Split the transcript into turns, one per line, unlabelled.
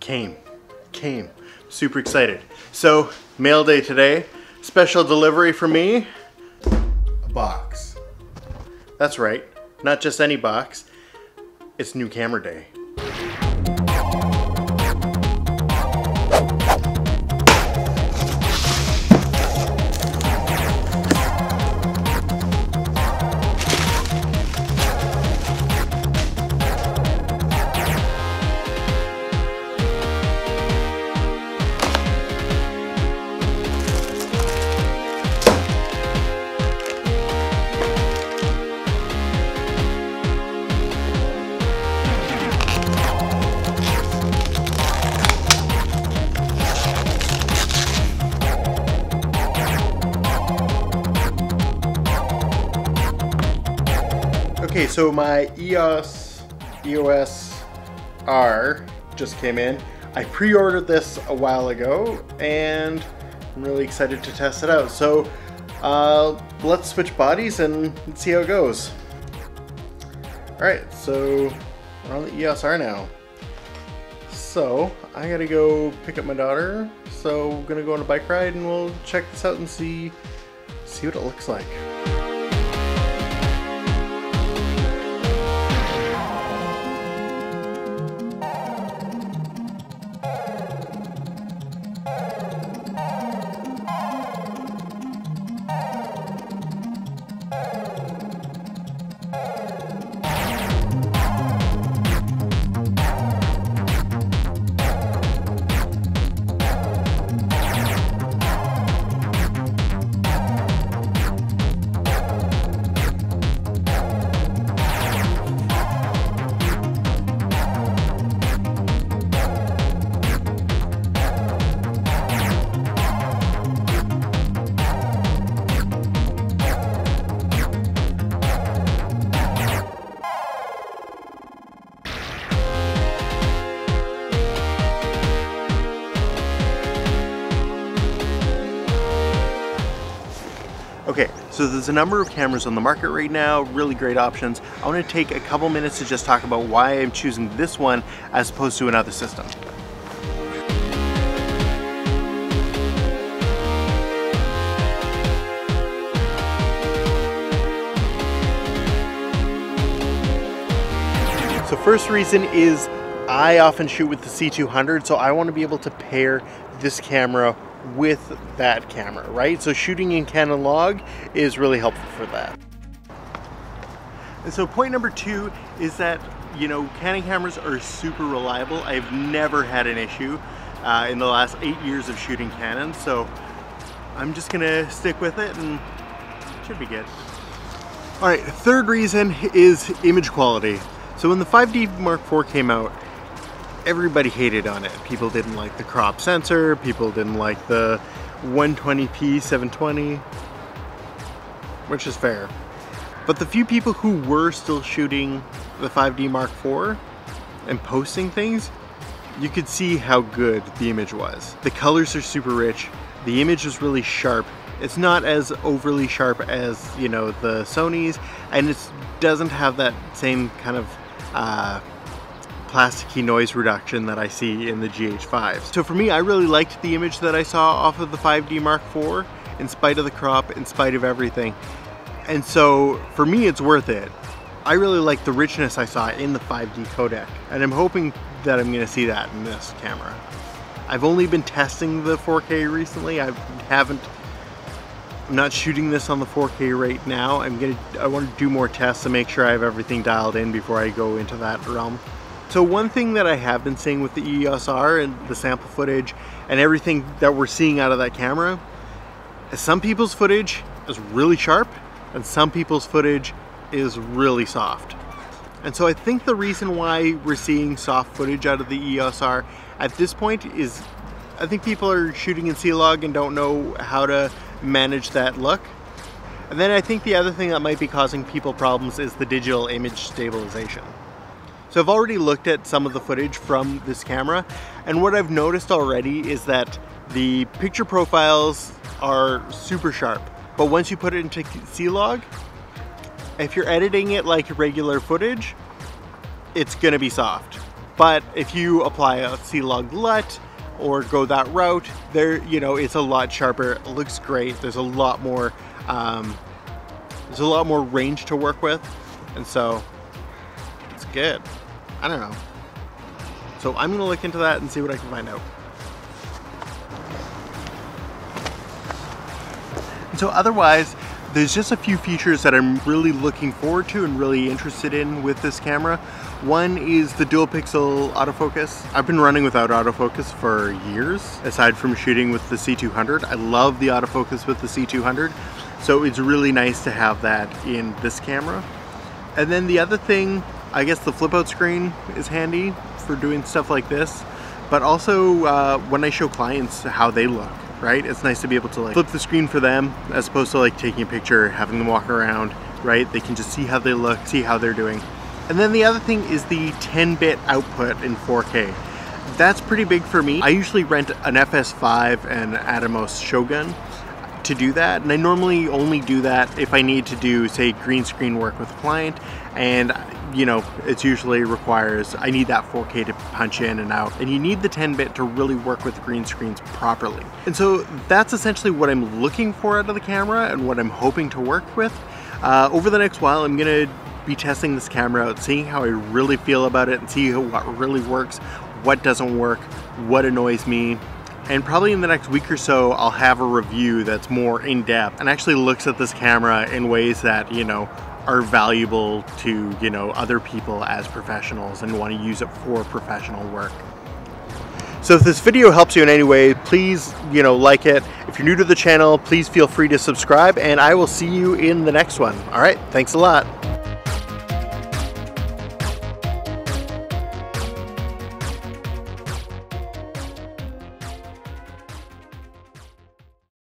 came. Super excited. So, mail day today. Special delivery for me. A box. That's right. Not just any box. It's new camera day. Okay, so my EOS R just came in. I pre-ordered this a while ago and I'm really excited to test it out. So let's switch bodies and see how it goes. Alright, so we're on the EOS R now. So I gotta go pick up my daughter. So we're gonna go on a bike ride and we'll check this out and see what it looks like. Okay, so there's a number of cameras on the market right now, really great options. I want to take a couple minutes to just talk about why I'm choosing this one as opposed to another system. So first reason is I often shoot with the C200, so I want to be able to pair this camera with that camera, right? So shooting in Canon log is really helpful for that. And so point number two is that, you know, Canon cameras are super reliable. I've never had an issue in the last 8 years of shooting Canon, so I'm just gonna stick with it and it should be good. All right, third reason is image quality. So when the 5D Mark IV came out, everybody hated on it. People didn't like the crop sensor, people didn't like the 120p 720, which is fair. But the few people who were still shooting the 5D Mark IV and posting things, you could see how good the image was. The colors are super rich, the image is really sharp. It's not as overly sharp as, you know, the Sony's, and it doesn't have that same kind of plasticky noise reduction that I see in the GH5s. So for me, I really liked the image that I saw off of the 5D Mark IV, in spite of the crop, in spite of everything. And so for me, it's worth it. I really like the richness I saw in the 5D codec, and I'm hoping that I'm gonna see that in this camera. I've only been testing the 4K recently. I'm not shooting this on the 4K right now. I want to do more tests to make sure I have everything dialed in before I go into that realm. So one thing that I have been seeing with the EOS R and the sample footage and everything that we're seeing out of that camera is some people's footage is really sharp and some people's footage is really soft. And so I think the reason why we're seeing soft footage out of the EOS R at this point is I think people are shooting in C-Log and don't know how to manage that look. And then I think the other thing that might be causing people problems is the digital image stabilization. So I've already looked at some of the footage from this camera, and what I've noticed already is that the picture profiles are super sharp, but once you put it into C-Log, if you're editing it like regular footage, it's gonna be soft. But if you apply a C-Log LUT or go that route, there, you know, it's a lot sharper. It looks great. There's a lot more range to work with, and so it's good. I don't know. So I'm gonna look into that and see what I can find out. And so otherwise, there's just a few features that I'm really looking forward to and really interested in with this camera. One is the dual pixel autofocus. I've been running without autofocus for years, aside from shooting with the C200. I love the autofocus with the C200, so it's really nice to have that in this camera. And then the other thing, I guess the flip out screen is handy for doing stuff like this, but also when I show clients how they look, right? It's nice to be able to like flip the screen for them as opposed to like taking a picture, having them walk around, right? They can just see how they look, see how they're doing. And then the other thing is the 10-bit output in 4K. That's pretty big for me. I usually rent an FS5 and Atomos Shogun to do that, and I normally only do that if I need to do, say, green screen work with a client, and you know, it usually requires, I need that 4K to punch in and out, and you need the 10-bit to really work with green screens properly. And so that's essentially what I'm looking for out of the camera and what I'm hoping to work with. Over the next while, I'm gonna be testing this camera out, seeing how I really feel about it and see what really works, what doesn't work, what annoys me. And probably in the next week or so, I'll have a review that's more in-depth and actually looks at this camera in ways that, you know, are valuable to, you know, other people as professionals and want to use it for professional work. So if this video helps you in any way, please, you know, like it. If you're new to the channel, please feel free to subscribe, and I will see you in the next one. All right, thanks a lot.